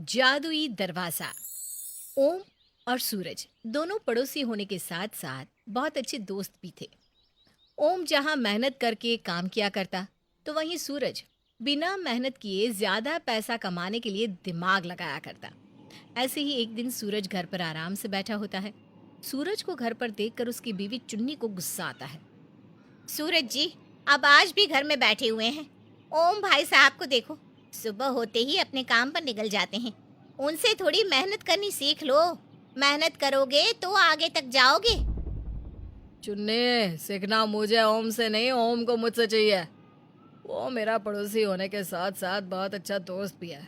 जादुई दरवाजा। ओम और सूरज दोनों पड़ोसी होने के साथ साथ बहुत अच्छे दोस्त भी थे। ओम जहाँ मेहनत करके काम किया करता, तो वहीं सूरज बिना मेहनत किए ज्यादा पैसा कमाने के लिए दिमाग लगाया करता। ऐसे ही एक दिन सूरज घर पर आराम से बैठा होता है। सूरज को घर पर देखकर उसकी बीवी चुन्नी को गुस्सा आता है। सूरज जी, अब आज भी घर में बैठे हुए हैं। ओम भाई साहब को देखो, सुबह होते ही अपने काम पर निकल जाते हैं। उनसे थोड़ी मेहनत करनी सीख लो। मेहनत करोगे तो आगे तक जाओगे। चुन्नी, सीखना मुझे ओम से नहीं, ओम को मुझसे चाहिए। वो मेरा पड़ोसी होने के साथ साथ बहुत अच्छा दोस्त भी है।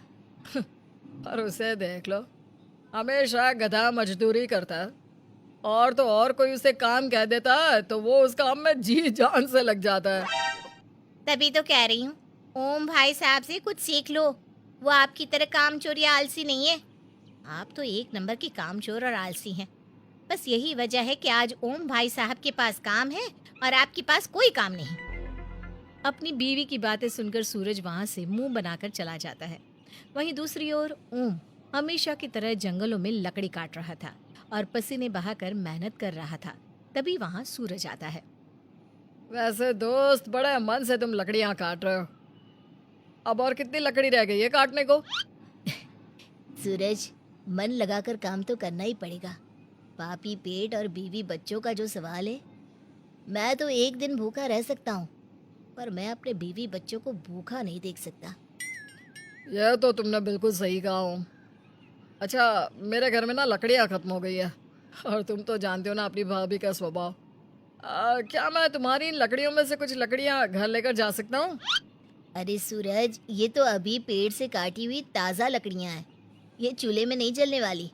और उसे देख लो, हमेशा गधा मजदूरी करता है। और तो और कोई उसे काम कह देता है तो वो उस काम में जी जान से लग जाता है। तभी तो कह रही हूँ, ओम भाई साहब से कुछ सीख लो। वो आपकी तरह कामचोर या आलसी नहीं है। आप तो एक नंबर की कामचोर और आलसी हैं। बस यही वजह है कि आज ओम भाई साहब के पास काम है और आपके पास कोई काम नहीं। अपनी बीवी की बातें सुनकर सूरज वहां से मुंह बनाकर चला जाता है। वहीं दूसरी ओर ओम हमेशा की तरह जंगलों में लकड़ी काट रहा था और पसीने बहाकर मेहनत कर रहा था। तभी वहां सूरज आता है। वैसे दोस्त, बड़े मन से तुम लकड़ियां काट रहे हो। अब और कितनी लकड़ी रह गई है काटने को? सूरज, मन लगाकर काम तो करना ही पड़ेगा। पापी पेट और बीवी बच्चों का जो सवाल है, मैं तो एक दिन भूखा रह सकता हूँ, पर मैं अपने बीवी बच्चों को भूखा नहीं देख सकता। यह तो तुमने बिल्कुल सही कहा ओम। अच्छा, मेरे घर में ना लकड़ियाँ खत्म हो गई है। और तुम तो जानते हो ना अपनी भाभी का स्वभाव। क्या मैं तुम्हारी इन लकड़ियों में से कुछ लकड़ियाँ घर लेकर जा सकता हूँ? अरे सूरज, ये तो अभी पेड़ से काटी हुई ताज़ा लकड़ियाँ हैं। ये चूल्हे में नहीं जलने वाली।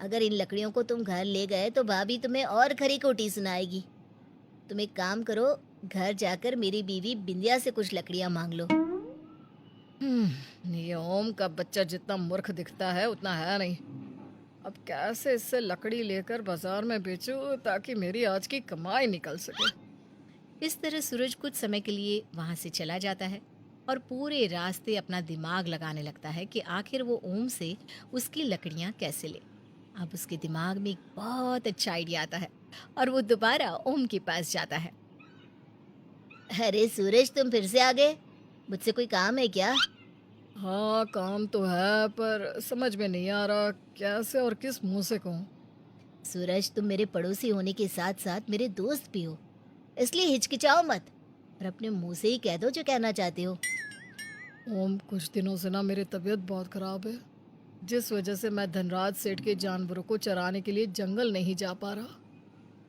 अगर इन लकड़ियों को तुम घर ले गए तो भाभी तुम्हें और खरी खोटी सुनाएगी। तुम एक काम करो, घर जाकर मेरी बीवी बिंदिया से कुछ लकड़ियाँ मांग लो। ये ओम का बच्चा जितना मूर्ख दिखता है उतना है नहीं। अब कैसे इससे लकड़ी लेकर बाजार में बेचूं ताकि मेरी आज की कमाई निकल सके। इस तरह सूरज कुछ समय के लिए वहां से चला जाता है और पूरे रास्ते अपना दिमाग लगाने लगता है कि आखिर वो ओम से उसकी लकड़ियां कैसे ले। अब उसके दिमाग में एक बहुत अच्छा आइडिया आता है और वो दोबारा ओम के पास जाता है। अरे सूरज, तुम फिर से आ गए। मुझसे कोई काम है क्या? हाँ, काम तो है पर समझ में नहीं आ रहा कैसे और किस मुंह से कहूँ। सूरज, तुम मेरे पड़ोसी होने के साथ साथ मेरे दोस्त भी हो, इसलिए हिचकिचाओ मत और अपने मुंह से ही कह दो जो कहना चाहते हो। ओम, कुछ दिनों से ना मेरी तबीयत बहुत खराब है, जिस वजह से मैं धनराज सेठ के जानवरों को चराने के लिए जंगल नहीं जा पा रहा।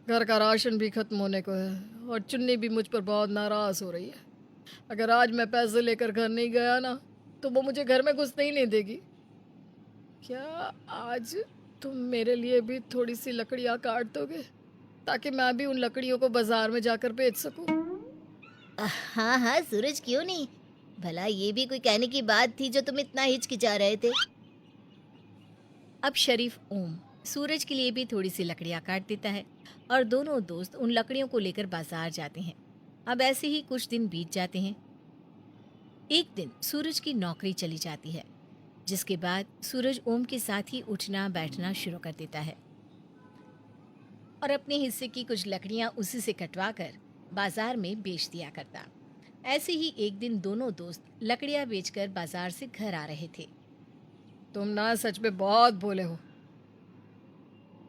घर का राशन भी खत्म होने को है और चुन्नी भी मुझ पर बहुत नाराज हो रही है। अगर आज मैं पैसे लेकर घर नहीं गया ना, तो वो मुझे घर में घुसने ही नहीं देगी। क्या आज तुम मेरे लिए भी थोड़ी सी लकड़ियाँ काट दोगे ताकि मैं भी उन लकड़ियों को बाजार में जाकर बेच सकूं? हाँ हाँ सूरज, क्यों नहीं। भला ये भी कोई कहने की बात थी जो तुम इतना हिचकिचा रहे थे। अब शरीफ ओम सूरज के लिए भी थोड़ी सी लकड़ियाँ काट देता है और दोनों दोस्त उन लकड़ियों को लेकर बाजार जाते हैं। अब ऐसे ही कुछ दिन बीत जाते हैं। एक दिन सूरज की नौकरी चली जाती है, जिसके बाद सूरज ओम के साथ ही उठना बैठना शुरू कर देता है और अपने हिस्से की कुछ लकड़ियां उसी से कटवा कर बाजार में बेच दिया करता। ऐसे ही एक दिन दोनों दोस्त लकड़ियां बेचकर बाजार से घर आ रहे थे। तुम ना सच में बहुत भोले हो।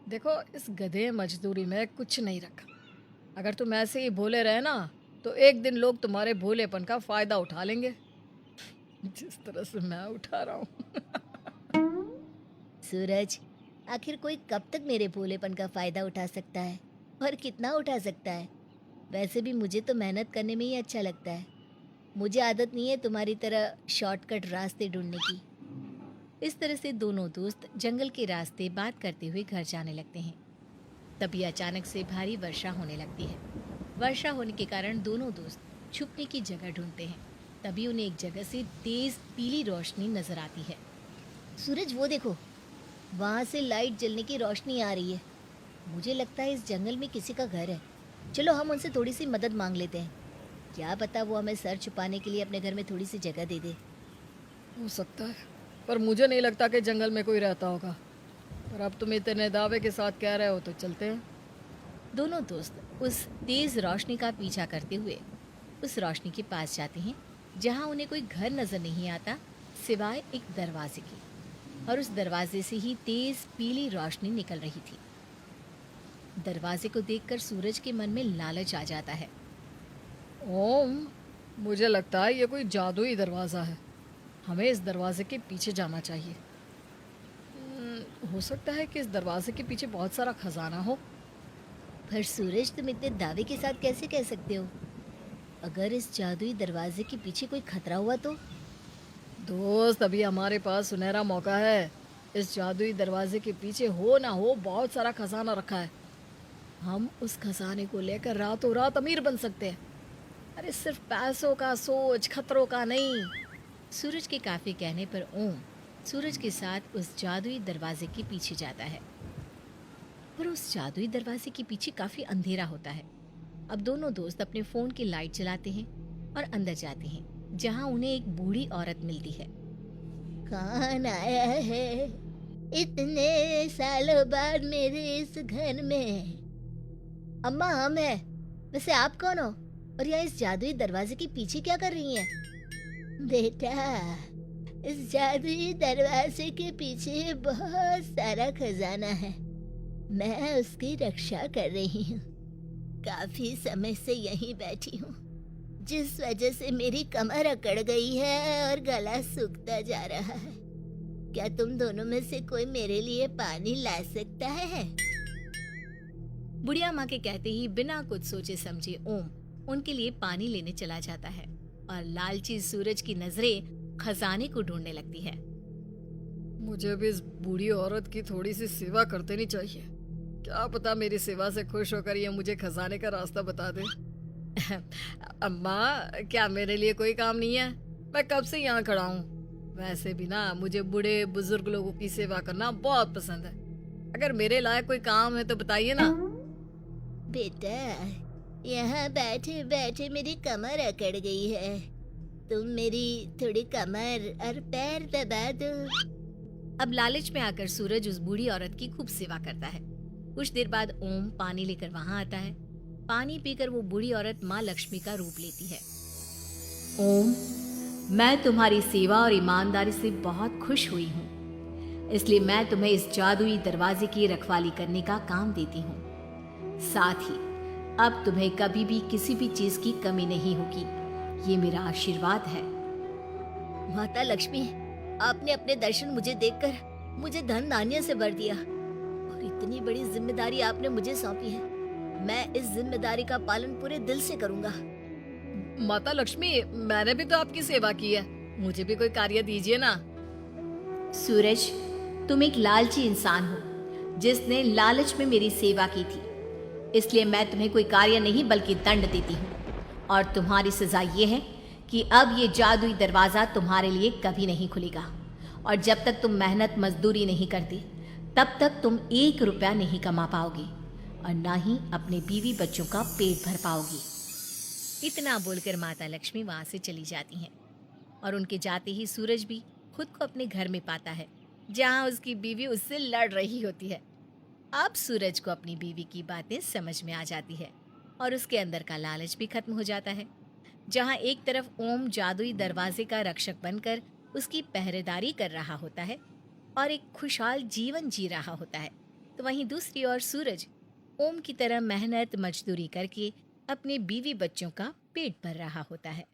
देखो, इस गधे मजदूरी में कुछ नहीं रखा। अगर तुम ऐसे ही भोले रहे ना, तो एक दिन लोग तुम्हारे भोलेपन का फायदा उठा लेंगे, जिस तरह से मैं उठा रहा हूँ। सूरज, आखिर कोई कब तक मेरे भोलेपन का फायदा उठा सकता है और कितना उठा सकता है? वैसे भी मुझे तो मेहनत करने में ही अच्छा लगता है। मुझे आदत नहीं है तुम्हारी तरह शॉर्टकट रास्ते ढूंढने की। इस तरह से दोनों दोस्त जंगल के रास्ते बात करते हुए घर जाने लगते हैं। तभी अचानक से भारी वर्षा होने लगती है। वर्षा होने के कारण दोनों दोस्त छुपने की जगह ढूंढते हैं। तभी उन्हें एक जगह से तेज पीली रोशनी नजर आती है। सूरज, वो देखो, वहाँ से लाइट जलने की रोशनी आ रही है। मुझे लगता है इस जंगल में किसी का घर है। चलो हम उनसे थोड़ी सी मदद मांग लेते हैं। क्या पता वो हमें सर छुपाने के लिए अपने घर में थोड़ी सी जगह दे दे। हो सकता है, पर मुझे नहीं लगता कि जंगल में कोई रहता होगा। पर अब तुम इतने दावे के साथ कह रहे हो तो चलते हैं। दोनों दोस्त उस तेज रोशनी का पीछा करते हुए उस रोशनी के पास जाते हैं जहां उन्हें कोई घर नजर नहीं आता सिवाय एक दरवाजे के। और उस दरवाजे से ही तेज पीली रोशनी निकल रही थी। दरवाजे को देखकर सूरज के मन में लालच आ जाता है। ओम, मुझे लगता है ये कोई जादुई दरवाज़ा है। हमें इस दरवाजे के पीछे जाना चाहिए। हो सकता है कि इस दरवाजे के पीछे बहुत सारा खजाना हो। पर सूरज, तुम इतने दावे के साथ कैसे कह सकते हो? अगर इस जादुई दरवाजे के पीछे कोई खतरा हुआ तो? दोस्त, अभी हमारे पास सुनहरा मौका है। इस जादुई दरवाजे के पीछे हो ना हो बहुत सारा खजाना रखा है। हम उस खजाने को लेकर रातों रात अमीर बन सकते हैं। अरे सिर्फ पैसों का सोच, खतरों का नहीं। सूरज के काफी कहने पर ओम सूरज के साथ उस जादुई दरवाजे के पीछे जाता है। पर उस जादुई दरवाजे के पीछे काफी अंधेरा होता है। अब दोनों दोस्त अपने फोन की लाइट जलाते हैं और अंदर जाते हैं जहां उन्हें एक बूढ़ी औरत मिलती है। कौन आया है इतने सालों बाद मेरे इस घर में? अम्मा, हम है। वैसे आप कौन हो और यहाँ इस जादुई दरवाजे के पीछे क्या कर रही हैं? बेटा, इस जादुई दरवाजे के पीछे बहुत सारा खजाना है। मैं उसकी रक्षा कर रही हूँ। काफी समय से यहीं बैठी हूँ, जिस वजह से मेरी कमर अकड़ गई है और गला सूखता जा रहा है। क्या तुम दोनों में से कोई मेरे लिए पानी ला सकता है? बुढ़िया माँ के कहते ही बिना कुछ सोचे समझे ओम उनके लिए पानी लेने चला जाता है और लालची सूरज की नजरें खजाने को ढूंढने लगती है। मुझे भी इस बूढ़ी औरत की थोड़ी सी सेवा कर देनी चाहिए। क्या पता मेरी सेवा से खुश होकर ये मुझे खजाने का रास्ता बता दे। अम्मा, क्या मेरे लिए कोई काम नहीं है? मैं कब से यहाँ खड़ा हूँ। वैसे भी ना मुझे बूढ़े बुजुर्ग लोगों की सेवा करना बहुत पसंद है। अगर मेरे लायक कोई काम है तो बताइए ना। बेटा, यहाँ बैठे बैठे मेरी कमर अकड़ गई है। तुम मेरी थोड़ी कमर और पैर दबा दो। अब लालच में आकर सूरज उस बूढ़ी औरत की खूब सेवा करता है। कुछ देर बाद ओम पानी लेकर वहां आता है। पानी पीकर वो बूढ़ी औरत माँ लक्ष्मी का रूप लेती है। ओम, मैं तुम्हारी सेवा और ईमानदारी से बहुत खुश हुई हूँ, इसलिए मैं तुम्हें इस जादुई दरवाजे की रखवाली करने का काम देती हूँ। साथ ही अब तुम्हें कभी भी किसी भी चीज की कमी नहीं होगी। ये मेरा आशीर्वाद है। माता लक्ष्मी, आपने अपने दर्शन मुझे देखकर मुझे धन धान्य से भर दिया और इतनी बड़ी जिम्मेदारी आपने मुझे सौंपी है। मैं इस जिम्मेदारी का पालन पूरे दिल से करूंगा। माता लक्ष्मी, मैंने भी तो आपकी सेवा की है। मुझे भी कोई कार्य दीजिए ना। सूरज, तुम एक लालची इंसान हो जिसने लालच में मेरी सेवा की थी, इसलिए मैं तुम्हें कोई कार्य नहीं बल्कि दंड देती हूँ। और तुम्हारी सजा ये है कि अब ये जादुई दरवाज़ा तुम्हारे लिए कभी नहीं खुलेगा। और जब तक तुम मेहनत मजदूरी नहीं करते तब तक तुम 1 रुपया नहीं कमा पाओगे और ना ही अपने बीवी बच्चों का पेट भर पाओगी। इतना बोलकर माता लक्ष्मी वहां से चली जाती हैं और उनके जाते ही सूरज भी खुद को अपने घर में पाता है जहां उसकी बीवी उससे लड़ रही होती है। अब सूरज को अपनी बीवी की बातें समझ में आ जाती है और उसके अंदर का लालच भी खत्म हो जाता है। जहां एक तरफ ओम जादुई दरवाजे का रक्षक बनकर उसकी पहरेदारी कर रहा होता है और एक खुशहाल जीवन जी रहा होता है, तो वहीं दूसरी ओर सूरज ओम की तरह मेहनत मजदूरी करके अपने बीवी बच्चों का पेट भर रहा होता है।